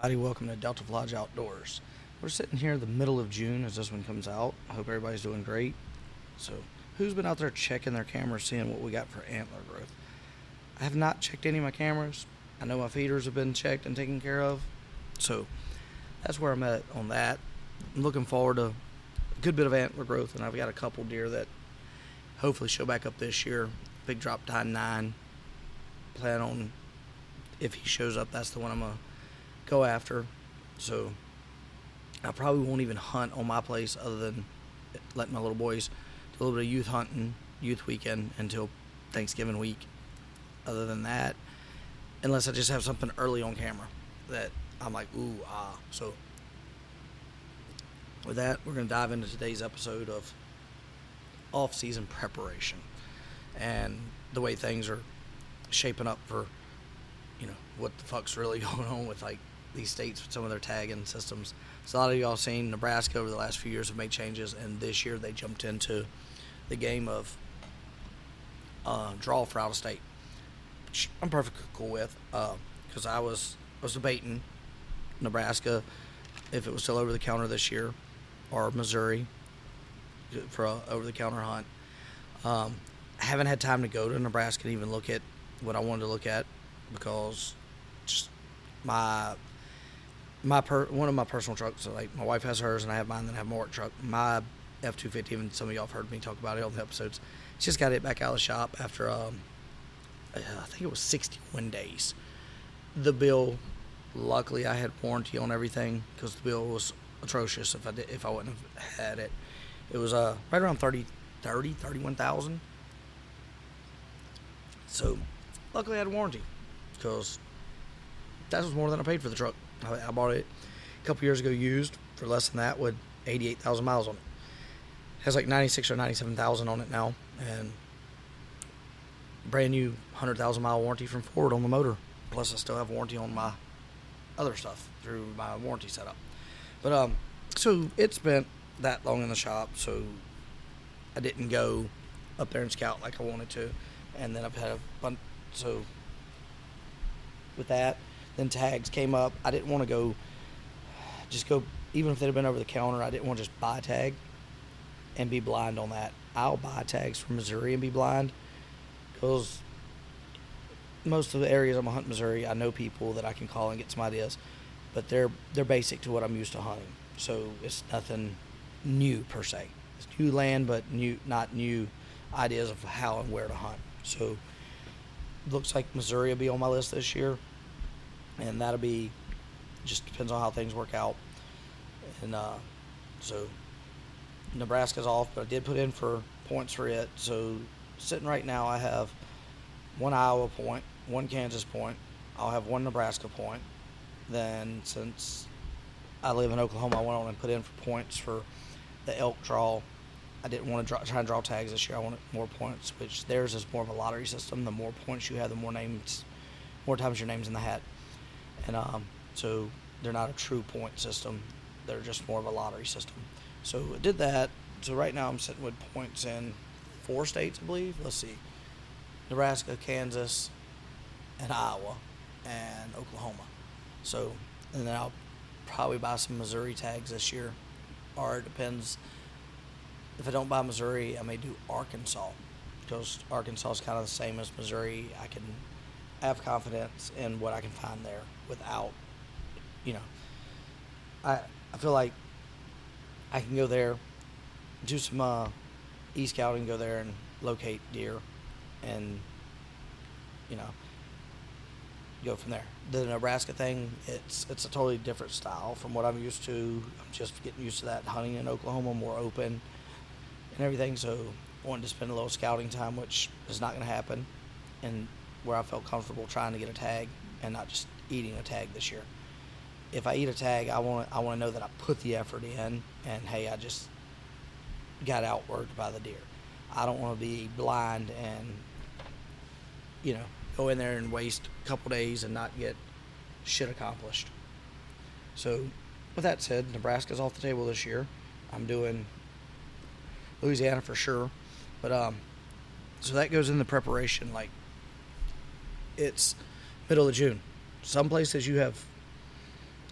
Everybody, welcome to Delta Lodge Outdoors. We're sitting here in the middle of June as this one comes out. I hope everybody's doing great. So, who's been out there checking their cameras, seeing what we got for antler growth? I have not checked any of my cameras. I know my feeders have been checked and taken care of. So, that's where I'm at on that. I'm looking forward to a good bit of antler growth, and I've got a couple deer that hopefully show back up this year. Big drop tine 9. Plan on, if he shows up, that's the one I'm going to go after. So I probably won't even hunt on my place other than letting my little boys do a little bit of youth hunting, youth weekend until Thanksgiving week. Other than that, unless I just have something early on camera that I'm like, ooh, ah. So with that, we're going to dive into today's episode of off-season preparation and the way things are shaping up for, what the fuck's really going on with these states with some of their tagging systems. So a lot of y'all seen Nebraska over the last few years have made changes, and this year they jumped into the game of draw for out of state, which I'm perfectly cool with, because I was debating Nebraska if it was still over the counter this year, or Missouri for a over the counter hunt. I haven't had time to go to Nebraska and even look at what I wanted to look at, because just one of my personal trucks, so my wife has hers and I have mine, then I have my work truck. My F-250, and some of y'all have heard me talk about it on the episodes, just got it back out of the shop after I think it was 61 days. The bill, luckily I had warranty on everything, because the bill was atrocious if I wouldn't have had it. It was right around 31,000. So luckily I had a warranty, because that was more than I paid for the truck. I bought it a couple years ago used for less than that, with 88,000 miles on it. It has 96 or 97,000 on it now, and brand new 100,000 mile warranty from Ford on the motor. Plus I still have warranty on my other stuff through my warranty setup. But so it spent that long in the shop, so I didn't go up there and scout like I wanted to. And then I've had a bunch, so with that, then tags came up. I didn't want to go, even if they'd have been over the counter, I didn't want to just buy a tag and be blind on that. I'll buy tags from Missouri and be blind, because most of the areas I'm going to hunt in Missouri, I know people that I can call and get some ideas, but they're basic to what I'm used to hunting. So it's nothing new per se. It's new land, but not new ideas of how and where to hunt. So looks like Missouri will be on my list this year, and that'll be, just depends on how things work out. And so Nebraska's off, but I did put in for points for it. So sitting right now, I have one Iowa point, one Kansas point. I'll have one Nebraska point. Then, since I live in Oklahoma, I went on and put in for points for the elk draw. I didn't want to try and draw tags this year. I wanted more points, which theirs is more of a lottery system. The more points you have, the more times your name's in the hat. And so they're not a true point system. They're just more of a lottery system. So I did that. So right now I'm sitting with points in 4 states, I believe. Let's see. Nebraska, Kansas, and Iowa, and Oklahoma. So, and then I'll probably buy some Missouri tags this year. Or it depends. If I don't buy Missouri, I may do Arkansas, because Arkansas is kind of the same as Missouri. I can have confidence in what I can find there without, I feel like I can go there, do some e-scouting, go there and locate deer, and go from there. The Nebraska thing, it's a totally different style from what I'm used to. I'm just getting used to that. Hunting in Oklahoma, more open and everything, so I wanted to spend a little scouting time, which is not going to happen, and where I felt comfortable trying to get a tag and not just eating a tag this year. If I eat a tag, I want to know that I put the effort in, and hey, I just got outworked by the deer. I don't want to be blind and go in there and waste a couple days and not get shit accomplished. So with that said, Nebraska's off the table this year. I'm doing Louisiana for sure, but so that goes in the preparation. It's middle of June. Some places you have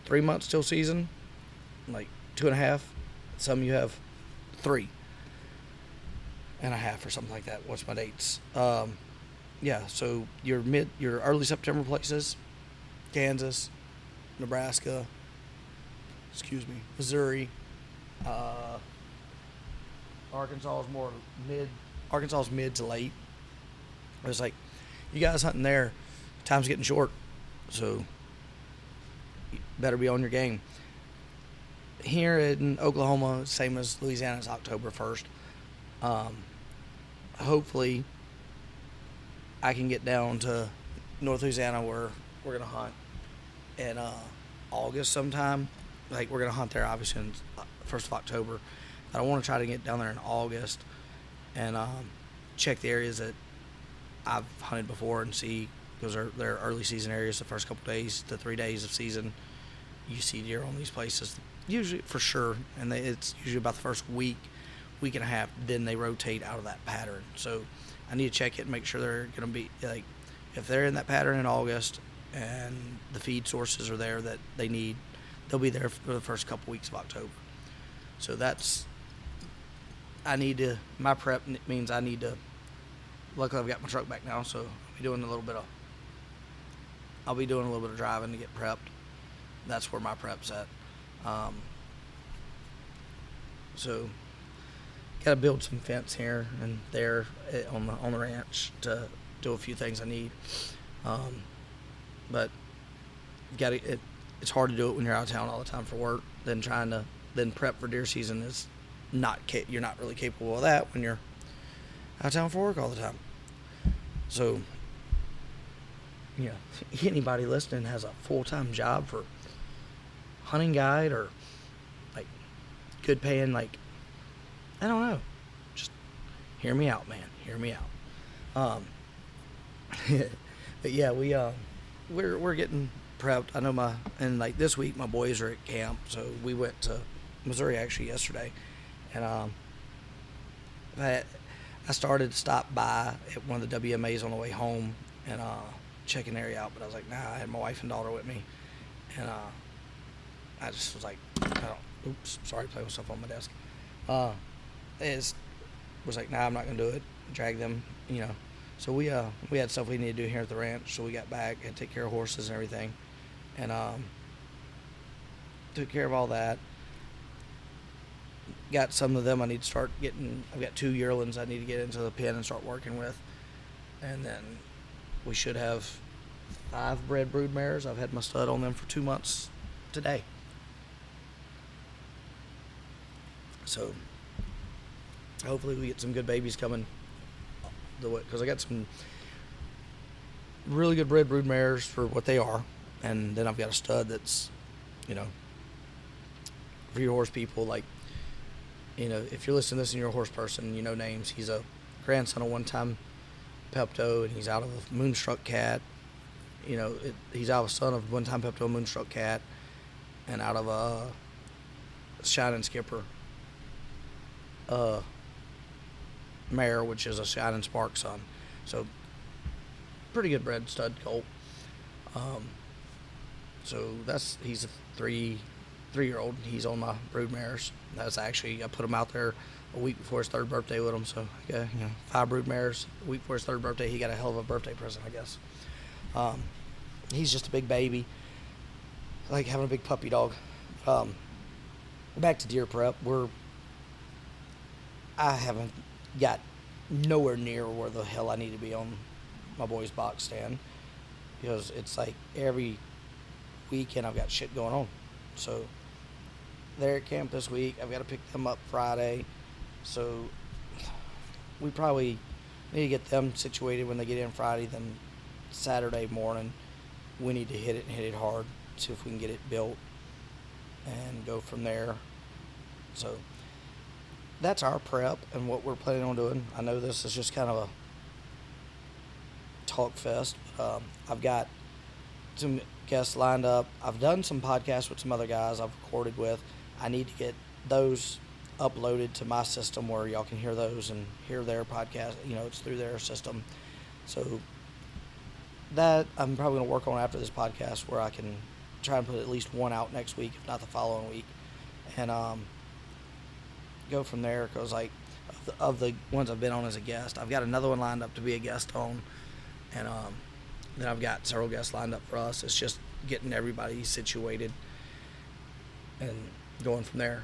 3 months till season, like 2.5. Some you have 3.5 or something like that. What's my dates? Yeah, so your early September places, Kansas, Nebraska, Missouri, Arkansas is more mid. Arkansas is mid to late. It's like, you guys hunting there, time's getting short, so you better be on your game. Here in Oklahoma, same as Louisiana, it's October 1st. Hopefully, I can get down to North Louisiana where we're going to hunt in August sometime. Like, we're going to hunt there, obviously, in 1st of October. But I want to try to get down there in August and check the areas that I've hunted before and see, because they're early season areas. The first couple days to 3 days of season, you see deer on these places, usually for sure, and it's usually about the first week and a half. Then they rotate out of that pattern. So I need to check it and make sure they're going to be, like, if they're in that pattern in August and the feed sources are there that they need, they'll be there for the first couple weeks of October. So my prep means I need to, luckily I've got my truck back now, so I'll be doing a little bit of driving to get prepped. That's where my prep's at. So got to build some fence here and there on the ranch to do a few things I need. But it's hard to do it when you're out of town all the time for work. Then prep for deer season is you're not really capable of that when you're out of town for work all the time. So, anybody listening has a full-time job for hunting guide or like good paying, like, I don't know, just hear me out, man. Hear me out. But yeah, we're getting prepped. I know like this week my boys are at camp, so we went to Missouri actually yesterday, and I started to stop by at one of the WMAs on the way home and check an area out, but I was like, nah. I had my wife and daughter with me, and I just was like, oops, sorry, playing with stuff on my desk. Was like, nah, I'm not gonna do it. Drag them, So we had stuff we needed to do here at the ranch, so we got back and take care of horses and everything, and took care of all that. Got some of them I need to start getting. I've got 2 yearlings I need to get into the pen and start working with, and then we should have 5 bred brood mares. I've had my stud on them for 2 months today. So hopefully we get some good babies coming the way, because I got some really good bred brood mares for what they are, and then I've got a stud that's, for your horse people, like, if you're listening to this and you're a horse person, you know names. He's a grandson of one-time Pepto, and he's out of a Moonstruck Cat. He's out of a son of one-time Pepto, Moonstruck Cat, and out of a Shining Skipper mare, which is a Shining Spark son. So pretty good bred stud colt. So he's a three-year-old. He's on my brood mares. That's actually, I put him out there a week before his 3rd birthday with him. So yeah, 5 brood mares a week before his 3rd birthday. He got a hell of a birthday present, I guess. He's just a big baby. I like having a big puppy dog. Back to deer prep. I haven't got nowhere near where the hell I need to be on my boys' box stand, because it's like every weekend I've got shit going on. So they're at camp this week. I've got to pick them up Friday. So we probably need to get them situated when they get in Friday. Then Saturday morning, we need to hit it hard, see if we can get it built and go from there. So that's our prep and what we're planning on doing. I know this is just kind of a talk fest. I've got some guests lined up. I've done some podcasts with some other guys I've recorded with. I need to get those uploaded to my system where y'all can hear those and hear their podcast. It's through their system. So that I'm probably going to work on after this podcast, where I can try and put at least one out next week, if not the following week, and go from there. Because like of the ones I've been on as a guest, I've got another one lined up to be a guest on, and then I've got several guests lined up for us. It's just getting everybody situated and going from there.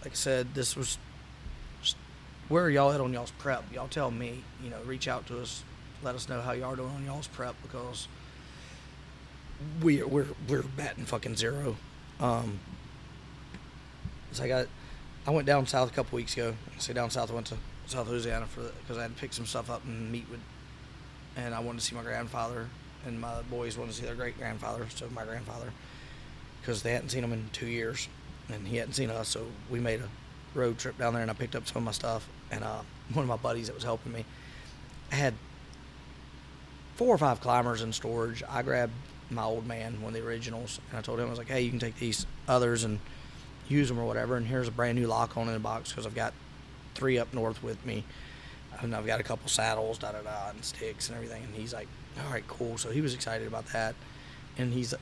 Like I said, this was just, where are y'all at on y'all's prep? Y'all tell me. Reach out to us, let us know how y'all are doing on y'all's prep, because we're batting fucking zero. So I went down south a couple weeks ago. I say down south, I went to South Louisiana because I had to pick some stuff up and meet with, and I wanted to see my grandfather, and my boys wanted to see their great grandfather, so my grandfather, because they hadn't seen him in 2 years, and he hadn't seen us, so we made a road trip down there, and I picked up some of my stuff, and one of my buddies that was helping me had 4 or 5 climbers in storage. I grabbed my old man, one of the originals, and I told him, I was like, hey, you can take these others and use them or whatever, and here's a brand new lock on in the box, because I've got 3 up north with me, and I've got a couple saddles, and sticks and everything. And he's like, all right, cool. So he was excited about that, and he's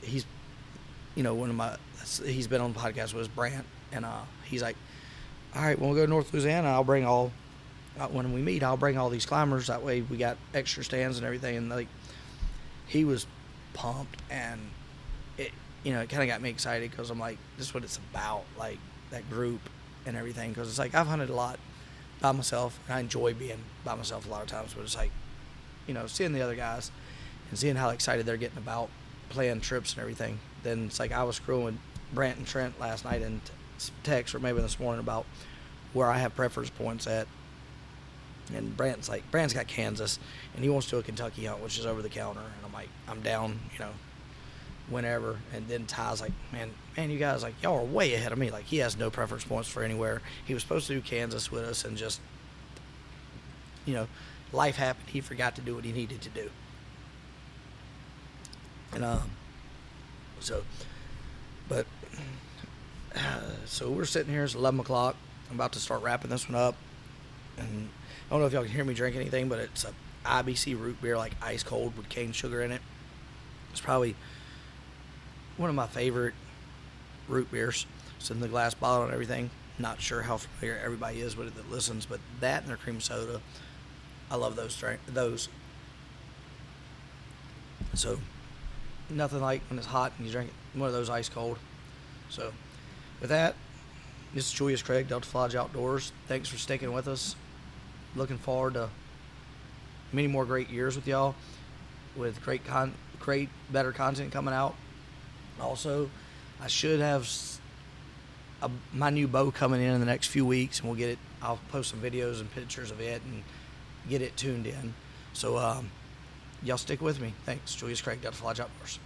one of my, he's been on the podcast with Brant, and he's like, all right, when we go to North Louisiana, I'll bring all, when we meet, I'll bring all these climbers, that way we got extra stands and everything. And like, he was pumped, and it kind of got me excited, because I'm like, this is what it's about, like that group and everything. Because it's like, I've hunted a lot by myself, and I enjoy being by myself a lot of times, but it's like, seeing the other guys and seeing how excited they're getting about playing trips and everything. Then it's like, I was scrolling Brant and Trent last night in text, or maybe this morning, about where I have preference points at, and Brant's got Kansas, and he wants to do a Kentucky hunt, which is over the counter, and I'm like, I'm down, whenever. And then Ty's like, man, you guys, like, y'all are way ahead of me. Like, he has no preference points for anywhere. He was supposed to do Kansas with us, and just, life happened. He forgot to do what he needed to do. And so we're sitting here. It's 11 o'clock. I'm about to start wrapping this one up, and I don't know if y'all can hear me drink anything, but it's a IBC root beer, like ice cold with cane sugar in it. It's probably one of my favorite root beers. It's in the glass bottle and everything. Not sure how familiar everybody is with it that listens, but that and their cream soda, I love those. So nothing like when it's hot and you drink one of those ice cold. So with that, this is Julius Craig, Delta Flage Outdoors. Thanks for sticking with us. Looking forward to many more great years with y'all, with great better content coming out. Also, I should have my new bow coming in the next few weeks, and we'll get it. I'll post some videos and pictures of it and get it tuned in. So y'all stick with me. Thanks. Julius Craig, Delta Flage Outdoors.